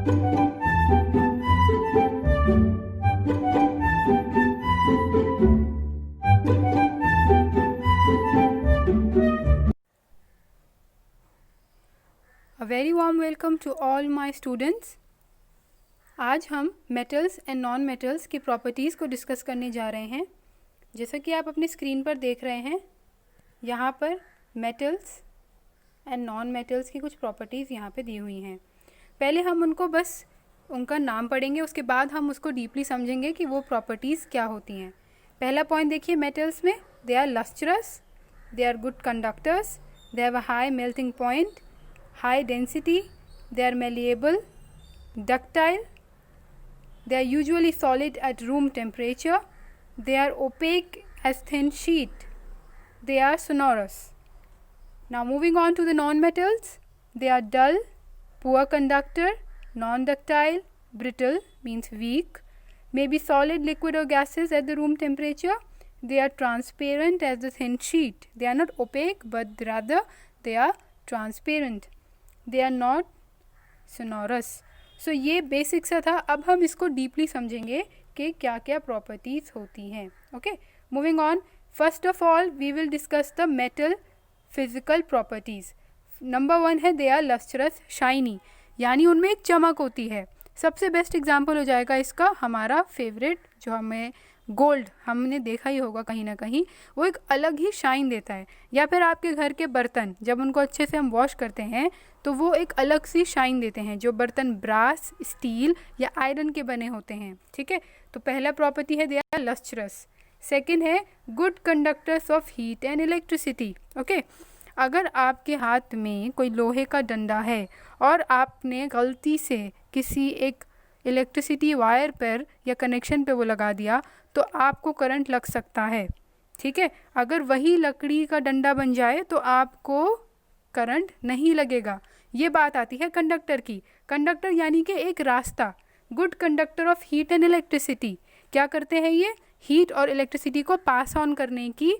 A very warm welcome to all my students. आज हम metals and non metals की properties को discuss करने जा रहे हैं. जैसा कि आप अपनी स्क्रीन पर देख रहे हैं, यहाँ पर मेटल्स एंड नॉन मेटल्स की कुछ प्रॉपर्टीज़ यहाँ पे दी हुई हैं. पहले हम उनको बस उनका नाम पढ़ेंगे, उसके बाद हम उसको डीपली समझेंगे कि वो प्रॉपर्टीज़ क्या होती हैं. पहला पॉइंट देखिए, मेटल्स में they are lustrous, they are good conductors, they have a high melting point, high density, they are malleable, ductile, they are usually solid at room temperature, they are opaque as thin sheet, they are sonorous. Now moving on to the non-metals, they are dull, poor conductor, non-ductile, brittle means weak, may be solid, liquid or gases at the room temperature, they are transparent as the thin sheet, they are not opaque but rather they are transparent. They are not sonorous. So ये basic सा था. अब हम इसको deeply समझेंगे कि क्या क्या प्रॉपर्टीज़ होती हैं. Okay, moving on. First of all we will discuss the metal physical properties. Number 1 है दे आर लस्ट्रस, शाइनी, यानी उनमें एक चमक होती है. सबसे बेस्ट एग्जाम्पल हो जाएगा इसका हमारा फेवरेट जो हमें गोल्ड, हमने देखा ही होगा कहीं ना कहीं, वो एक अलग ही शाइन देता है. या फिर आपके घर के बर्तन जब उनको अच्छे से हम वॉश करते हैं तो वो एक अलग सी शाइन देते हैं. जो बर्तन ब्रास, स्टील या आयरन के बने होते हैं. ठीक है, तो पहला प्रॉपर्टी है दे आर लस्ट्रस. सेकेंड है good conductors of heat and electricity. Okay, अगर आपके हाथ में कोई लोहे का डंडा है और आपने गलती से किसी एक इलेक्ट्रिसिटी वायर पर या कनेक्शन पे वो लगा दिया तो आपको करंट लग सकता है. ठीक है, अगर वही लकड़ी का डंडा बन जाए तो आपको करंट नहीं लगेगा. ये बात आती है कंडक्टर की. कंडक्टर यानी कि एक रास्ता. Good conductor of heat and electricity क्या करते हैं? ये हीट और इलेक्ट्रिसिटी को पास ऑन करने की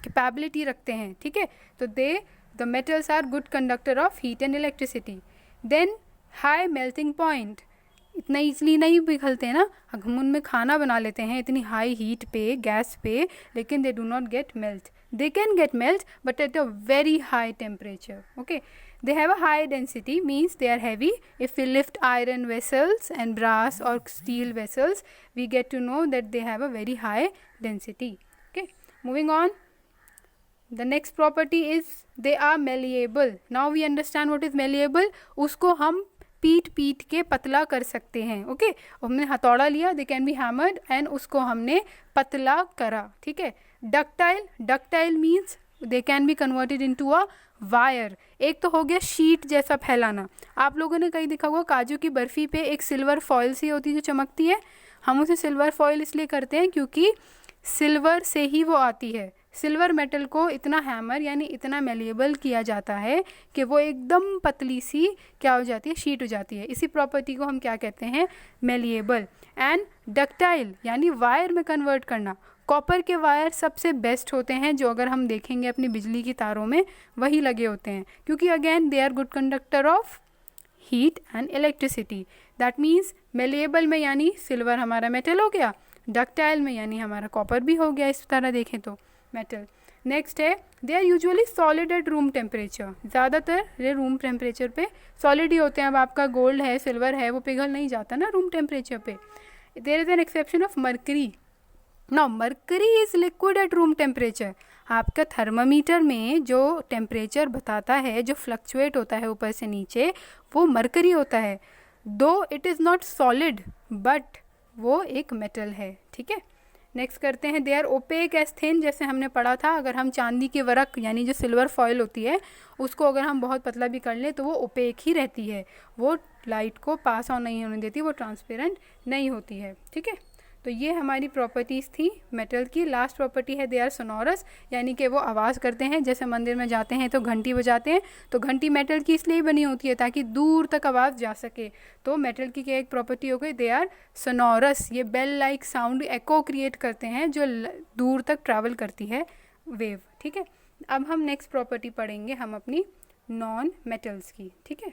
कैपेबिलिटी रखते हैं. ठीक है, तो the metals are good conductor of heat and electricity. Then high melting point, इतना ईजली नहीं पिघलते ना. हम उनमें खाना बना लेते हैं इतनी हाई हीट पे, गैस पे, लेकिन they do not gate melt. They can get melt but at a very high temperature. Okay, they have a high density, means they are heavy. If we lift iron vessels and brass or steel vessels, we get to know that they have a very high density. Okay, moving on, the next property is they are malleable. Now we understand what is malleable. उसको हम पीट के पतला कर सकते हैं. Okay, हमने हथौड़ा लिया, they can be hammered, and उसको हमने पतला करा. ठीक है. Ductile means they can be converted into a wire. एक तो हो गया शीट जैसा फैलाना. आप लोगों ने कहीं देखा होगा काजू की बर्फ़ी पे एक सिल्वर फॉइल सी होती है जो चमकती है. हम उसे सिल्वर फॉइल इसलिए करते हैं क्योंकि सिल्वर से ही वो आती है. सिल्वर मेटल को इतना हैमर यानी इतना मेलिएबल किया जाता है कि वो एकदम पतली सी क्या हो जाती है, शीट हो जाती है. इसी प्रॉपर्टी को हम क्या कहते हैं? मेलिएबल. एंड डक्टाइल यानी वायर में कन्वर्ट करना. कॉपर के वायर सबसे बेस्ट होते हैं, जो अगर हम देखेंगे अपनी बिजली की तारों में वही लगे होते हैं, क्योंकि again they are good conductor of heat and electricity. That means malleable में यानी सिल्वर हमारा मेटल हो गया, डक्टाइल में यानी हमारा कॉपर भी हो गया. इस तरह देखें तो मेटल. नेक्स्ट है they are usually solid at room temperature. ज़्यादातर ये रूम टेम्परेचर पे सॉलिड ही होते हैं. अब आपका गोल्ड है, सिल्वर है, वो पिघल नहीं जाता ना रूम टेम्परेचर पे. There is an exception of mercury. Now mercury is liquid at room temperature. आपका थर्मामीटर में जो टेम्परेचर बताता है, जो फ्लक्चुएट होता है ऊपर से नीचे, वो मर्करी होता है. Though it is not solid but वो एक मेटल है. ठीक है, नेक्स्ट करते हैं they are opaque as thin. जैसे हमने पढ़ा था, अगर हम चांदी के वर्क यानी जो सिल्वर फॉइल होती है उसको अगर हम बहुत पतला भी कर लें तो वो ओपेक ही रहती है, वो लाइट को पास ऑन नहीं होने देती, वो ट्रांसपेरेंट नहीं होती है. ठीक है, तो ये हमारी प्रॉपर्टीज़ थी मेटल की. लास्ट प्रॉपर्टी है दे आर सोनोरस, यानी कि वो आवाज़ करते हैं. जैसे मंदिर में जाते हैं तो घंटी बजाते हैं, तो घंटी मेटल की इसलिए बनी होती है ताकि दूर तक आवाज़ जा सके. तो मेटल की क्या एक प्रॉपर्टी हो गई, दे आर सोनोरस. ये बेल लाइक साउंड, एको क्रिएट करते हैं जो दूर तक ट्रैवल करती है वेव. ठीक है, अब हम नेक्स्ट प्रॉपर्टी पढ़ेंगे हम अपनी नॉन मेटल्स की. ठीक है,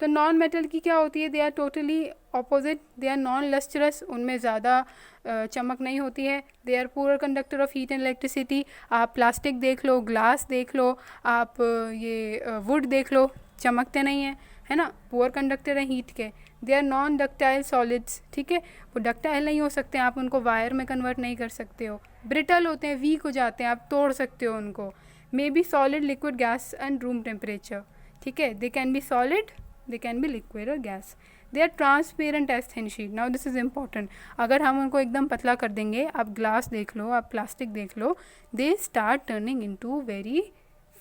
तो नॉन मेटल की क्या होती है, they are totally opposite, they are non lustrous, उनमें ज़्यादा चमक नहीं होती है, they are poor conductor of heat and electricity. आप प्लास्टिक देख लो, ग्लास देख लो, आप ये वुड देख लो, चमकते नहीं हैं, है ना, पुअर कंडक्टर हैं हीट के। They are non ductile solids, ठीक है, वो डक्टाइल नहीं हो सकते, आप उनको वायर में कन्वर्ट नहीं कर सकते हो, ब्रिटल होते हैं, वीक हो जाते हैं, आप तोड़ सकते हो उनको। May be solid, liquid, gas and room temperature, ठीक है, they can be solid, they can be liquid or gas. They are transparent as thin sheet. Now this is important. अगर हम उनको एकदम पतला कर देंगे, आप ग्लास देख लो, आप प्लास्टिक देख लो, they start turning into very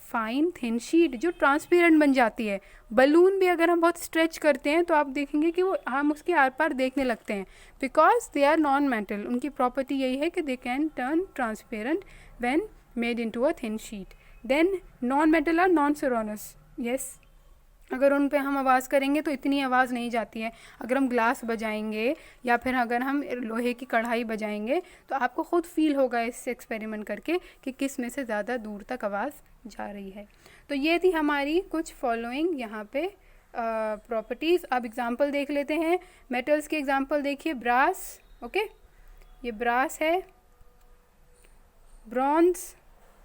fine thin sheet जो ट्रांसपेरेंट बन जाती है। बलून भी अगर हम बहुत स्ट्रेच करते हैं तो आप देखेंगे कि वो हम उसके आर पार देखने लगते हैं, because they are non metal. उनकी प्रॉपर्टी यही है कि they can turn transparent when made into a thin sheet. Then non metal are non sonorous, yes, अगर उन पे हम आवाज़ करेंगे तो इतनी आवाज़ नहीं जाती है। अगर हम ग्लास बजाएंगे या फिर अगर हम लोहे की कढ़ाई बजाएंगे तो आपको ख़ुद फील होगा इससे एक्सपेरिमेंट करके कि किस में से ज़्यादा दूर तक आवाज़ जा रही है। तो ये थी हमारी कुछ फॉलोइंग यहाँ पे प्रॉपर्टीज़। अब एग्ज़ाम्पल देख लेते हैं। मेटल्स के एग्ज़ाम्पल देखिए, ब्रास, ओके, ये ब्रास है, ब्रॉन्ज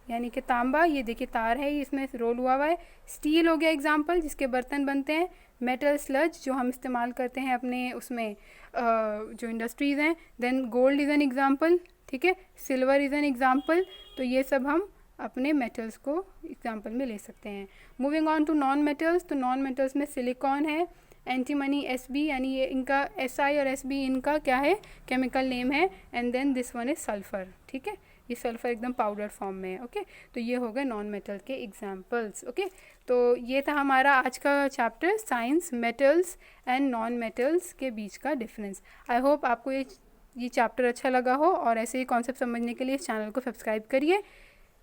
यानी कि तांबा, ये देखिए तार है, इसमें रोल हुआ है। स्टील हो गया एग्जाम्पल, जिसके बर्तन बनते हैं। मेटल स्लज जो हम इस्तेमाल करते हैं अपने उसमें जो इंडस्ट्रीज़ हैं। Then gold is an example, ठीक है, सिल्वर इज़ एन एग्जाम्पल। तो ये सब हम अपने मेटल्स को एग्जाम्पल में ले सकते हैं। Moving on to non metals, तो नॉन मेटल्स में सिलिकॉन है, एंटीमनी Sb, यानी ये इनका Si और Sb इनका क्या है, केमिकल नेम है। And then this one is sulphur, ठीक है, ये सल्फ़र एकदम पाउडर फॉर्म में है, ओके। तो ये हो गए नॉन मेटल के एग्जाम्पल्स, ओके। तो ये था हमारा आज का chapter, science, metals and non metals के बीच का डिफरेंस। आई होप आपको ये चैप्टर अच्छा लगा हो, और ऐसे ही कॉन्सेप्ट समझने के लिए इस चैनल को सब्सक्राइब करिए,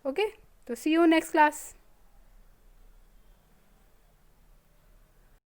ओके। तो सी यू नेक्स्ट क्लास।